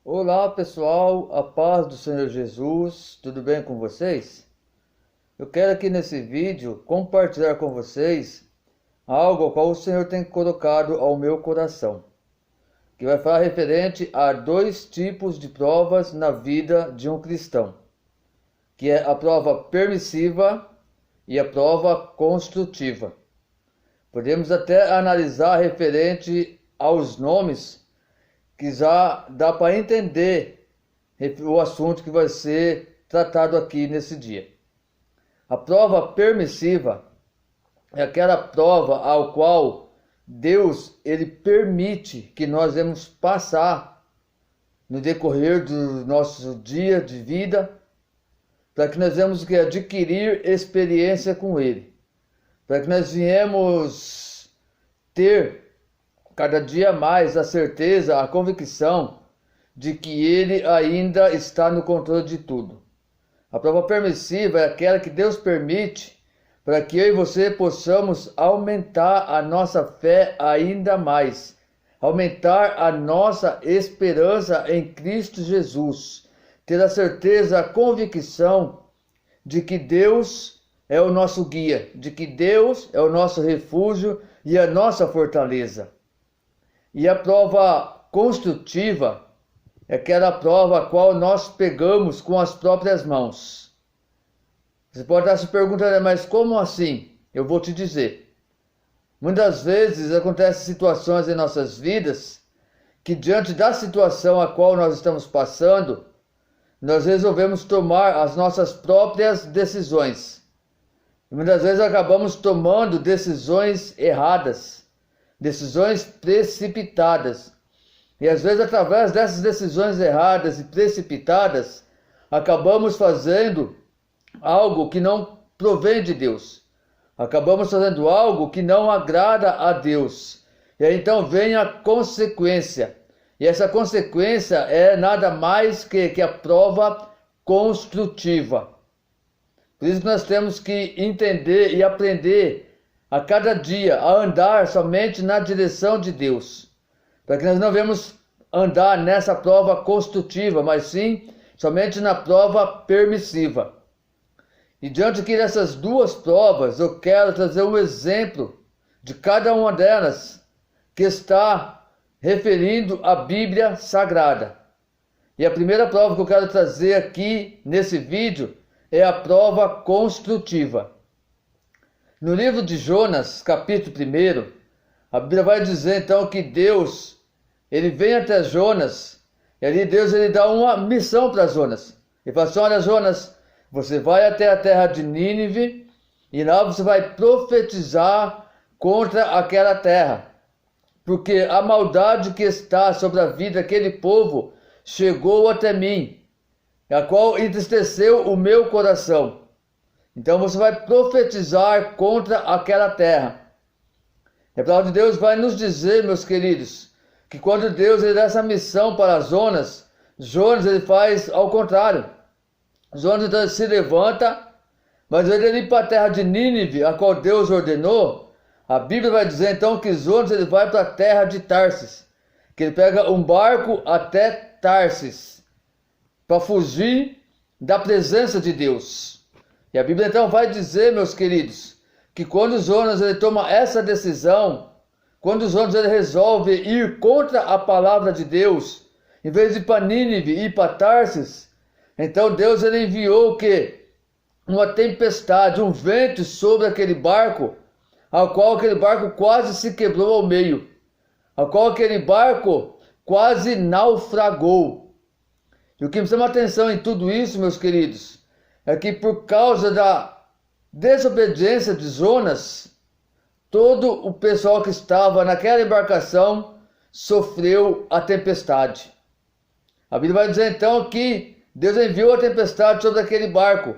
Olá pessoal, a paz do Senhor Jesus, tudo bem com vocês? Eu quero aqui nesse vídeo compartilhar com vocês algo ao qual o Senhor tem colocado ao meu coração, que vai falar referente a dois tipos de provas na vida de um cristão, que é a prova permissiva e a prova construtiva. Podemos até analisar referente aos nomes, que já dá para entender o assunto que vai ser tratado aqui nesse dia. A prova permissiva é aquela prova ao qual Deus ele permite que nós vamos passar no decorrer do nosso dia de vida, para que nós venhamos adquirir experiência com Ele, para que nós viemos ter cada dia mais a certeza, a convicção de que Ele ainda está no controle de tudo. A prova permissiva é aquela que Deus permite para que eu e você possamos aumentar a nossa fé ainda mais, aumentar a nossa esperança em Cristo Jesus, ter a certeza, a convicção de que Deus é o nosso guia, de que Deus é o nosso refúgio e a nossa fortaleza. E a prova construtiva é aquela prova a qual nós pegamos com as próprias mãos. Você pode estar se perguntando, mas como assim? Eu vou te dizer. Muitas vezes acontecem situações em nossas vidas que, diante da situação a qual nós estamos passando, nós resolvemos tomar as nossas próprias decisões. E muitas vezes acabamos tomando decisões erradas, decisões precipitadas. E às vezes, através dessas decisões erradas e precipitadas, acabamos fazendo algo que não provém de Deus. Acabamos fazendo algo que não agrada a Deus. E aí então vem a consequência. E essa consequência é nada mais que a prova construtiva. Por isso que nós temos que entender e aprender a cada dia a andar somente na direção de Deus, para que nós não venhamos andar nessa prova construtiva, mas sim somente na prova permissiva. E diante aqui dessas duas provas, eu quero trazer um exemplo de cada uma delas que está referindo à Bíblia Sagrada. E a primeira prova que eu quero trazer aqui nesse vídeo é a prova construtiva. No livro de Jonas, capítulo 1, a Bíblia vai dizer então que Deus, ele vem até Jonas, e ali Deus ele dá uma missão para Jonas. Ele fala assim, olha Jonas, você vai até a terra de Nínive, e lá você vai profetizar contra aquela terra, porque a maldade que está sobre a vida daquele povo chegou até mim, a qual entristeceu o meu coração. Então você vai profetizar contra aquela terra. E a palavra de Deus vai nos dizer, meus queridos, que quando Deus ele dá essa missão para Jonas, Jonas ele faz ao contrário. Jonas então ele se levanta, mas ele ir para a terra de Nínive, a qual Deus ordenou. A Bíblia vai dizer então que Jonas ele vai para a terra de Tarsis, que ele pega um barco até Tarsis, para fugir da presença de Deus. E a Bíblia então vai dizer, meus queridos, que quando Jonas ele toma essa decisão, quando Jonas ele resolve ir contra a palavra de Deus, em vez de ir para Nínive e ir para Tarsis, então Deus ele enviou o quê? Uma tempestade, um vento sobre aquele barco, ao qual aquele barco quase se quebrou ao meio, ao qual aquele barco quase naufragou. E o que me chama a atenção em tudo isso, meus queridos, é que por causa da desobediência de Jonas, todo o pessoal que estava naquela embarcação sofreu a tempestade. A Bíblia vai dizer então que Deus enviou a tempestade sobre aquele barco,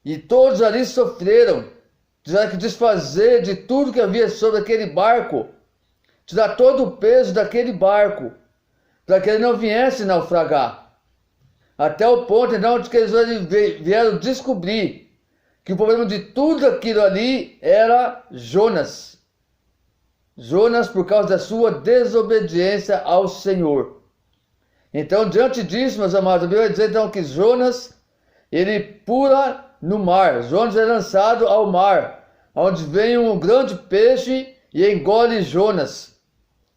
e todos ali sofreram, tiveram que desfazer de tudo que havia sobre aquele barco, tirar todo o peso daquele barco, para que ele não viesse naufragar. Até o ponto então de que eles vieram descobrir que o problema de tudo aquilo ali era Jonas. Jonas, por causa da sua desobediência ao Senhor. Então, diante disso, meus amados, a Bíblia vai dizer então que Jonas, ele pula no mar. Jonas é lançado ao mar, onde vem um grande peixe e engole Jonas.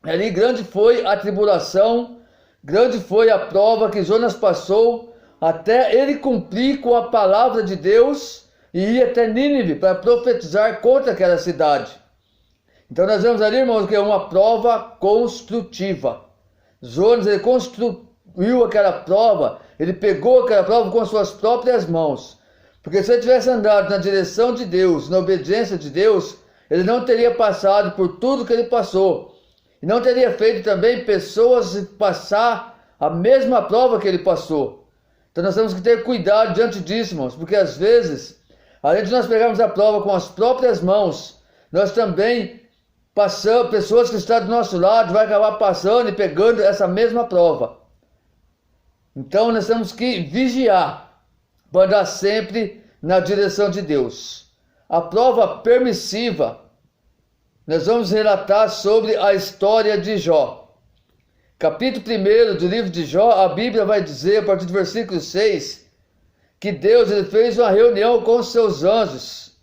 Ali grande foi a tribulação, grande foi a prova que Jonas passou, até ele cumprir com a palavra de Deus e ir até Nínive para profetizar contra aquela cidade. Então nós vemos ali, irmãos, que é uma prova construtiva. Jonas, ele construiu aquela prova, ele pegou aquela prova com suas próprias mãos. Porque se ele tivesse andado na direção de Deus, na obediência de Deus, ele não teria passado por tudo que ele passou. E não teria feito também pessoas passar a mesma prova que ele passou. Então nós temos que ter cuidado diante disso, irmãos, porque às vezes, além de nós pegarmos a prova com as próprias mãos, nós também passamos, pessoas que estão do nosso lado vai acabar passando e pegando essa mesma prova. Então nós temos que vigiar para andar sempre na direção de Deus. A prova permissiva, nós vamos relatar sobre a história de Jó. Capítulo 1 do livro de Jó, a Bíblia vai dizer, a partir do versículo 6, que Deus ele fez uma reunião com os seus anjos.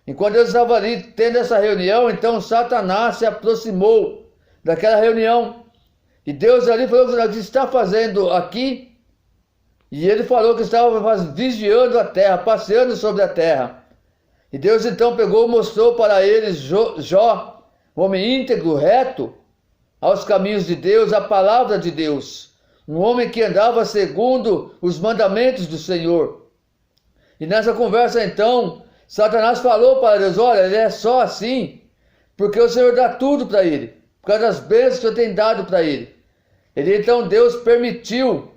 Enquanto Deus estava ali tendo essa reunião, então Satanás se aproximou daquela reunião. E Deus ali falou: o que está fazendo aqui? E ele falou que estava vigiando a terra, passeando sobre a terra. E Deus então pegou e mostrou para eles Jó, homem íntegro, reto, aos caminhos de Deus, a palavra de Deus. Um homem que andava segundo os mandamentos do Senhor. E nessa conversa então, Satanás falou para Deus: olha, ele é só assim, porque o Senhor dá tudo para ele, por causa das bênçãos que o Senhor tem dado para ele. Então Deus permitiu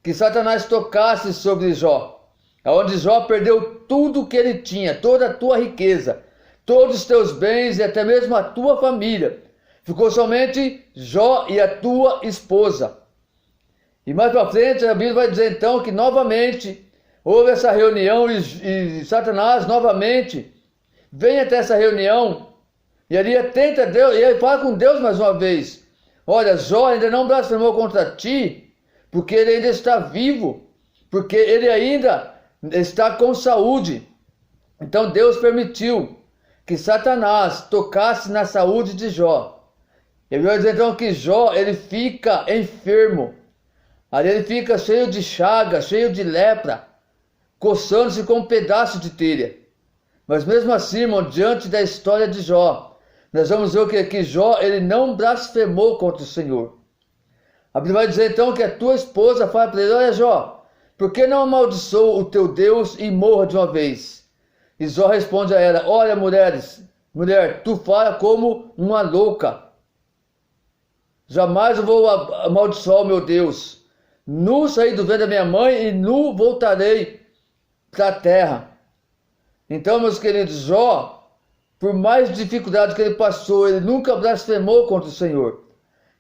que Satanás tocasse sobre Jó, onde Jó perdeu tudo que ele tinha, toda a tua riqueza, todos os teus bens e até mesmo a tua família. Ficou somente Jó e a tua esposa. E mais para frente a Bíblia vai dizer então que novamente houve essa reunião e Satanás novamente vem até essa reunião e ali tenta Deus, e ele fala com Deus mais uma vez: olha, Jó ainda não blasfemou contra ti, porque ele ainda está vivo, porque ele ainda está com saúde. Então Deus permitiu que Satanás tocasse na saúde de Jó. Ele vai dizer então que Jó ele fica enfermo, ali ele fica cheio de chaga, cheio de lepra, coçando-se com um pedaço de telha. Mas mesmo assim, irmão, diante da história de Jó, nós vamos ver que Jó ele não blasfemou contra o Senhor. A Bíblia vai dizer então que a tua esposa fala para ele: olha, Jó, por que não amaldiçoa o teu Deus e morra de uma vez? E Jó responde a ela: olha, mulher, tu fala como uma louca. Jamais eu vou amaldiçoar o meu Deus. Nu saí do ventre da minha mãe e nu voltarei para a terra. Então, meus queridos, Jó, por mais dificuldade que ele passou, ele nunca blasfemou contra o Senhor.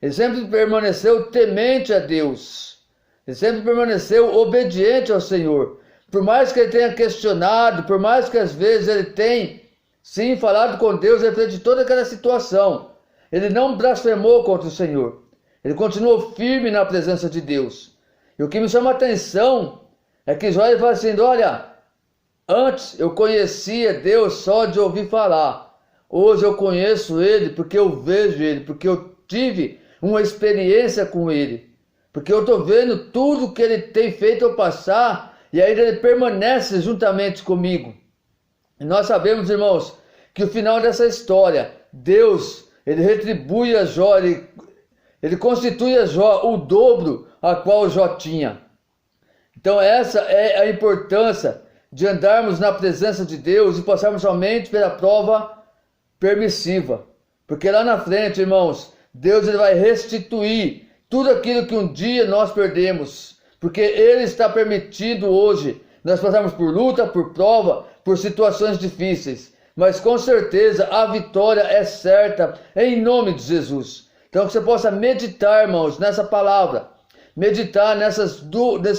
Ele sempre permaneceu temente a Deus. Ele sempre permaneceu obediente ao Senhor. Por mais que ele tenha questionado, por mais que às vezes ele tenha, sim, falado com Deus referente de toda aquela situação, ele não blasfemou contra o Senhor. Ele continuou firme na presença de Deus. E o que me chama a atenção é que Jó fala assim: olha, antes eu conhecia Deus só de ouvir falar. Hoje eu conheço Ele porque eu vejo Ele, porque eu tive uma experiência com Ele. Porque eu estou vendo tudo que Ele tem feito eu passar e ainda Ele permanece juntamente comigo. E nós sabemos, irmãos, que o final dessa história, Deus, Ele retribui a Jó, ele constitui a Jó o dobro a qual Jó tinha. Então essa é a importância de andarmos na presença de Deus e passarmos somente pela prova permissiva. Porque lá na frente, irmãos, Deus ele vai restituir tudo aquilo que um dia nós perdemos. Porque Ele está permitindo hoje nós passarmos por luta, por prova, por situações difíceis. Mas com certeza a vitória é certa em nome de Jesus. Então que você possa meditar, irmãos, nessa palavra. Meditar nesses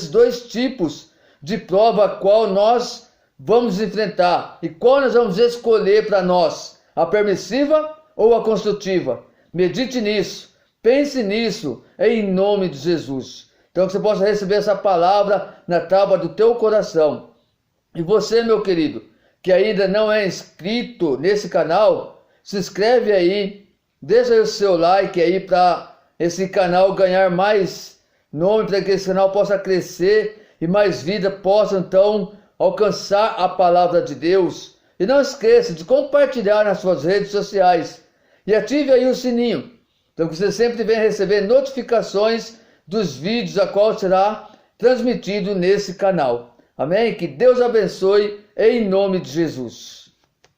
dois tipos de prova a qual nós vamos enfrentar. E qual nós vamos escolher para nós. A permissiva ou a construtiva? Medite nisso. Pense nisso em nome de Jesus. Então que você possa receber essa palavra na tábua do teu coração. E você, meu querido, que ainda não é inscrito nesse canal, se inscreve aí, deixa aí o seu like aí para esse canal ganhar mais nome, para que esse canal possa crescer e mais vida possa então alcançar a palavra de Deus. E não esqueça de compartilhar nas suas redes sociais e ative aí o sininho, então que você sempre venha receber notificações dos vídeos a qual será transmitido nesse canal. Amém? Que Deus abençoe em nome de Jesus.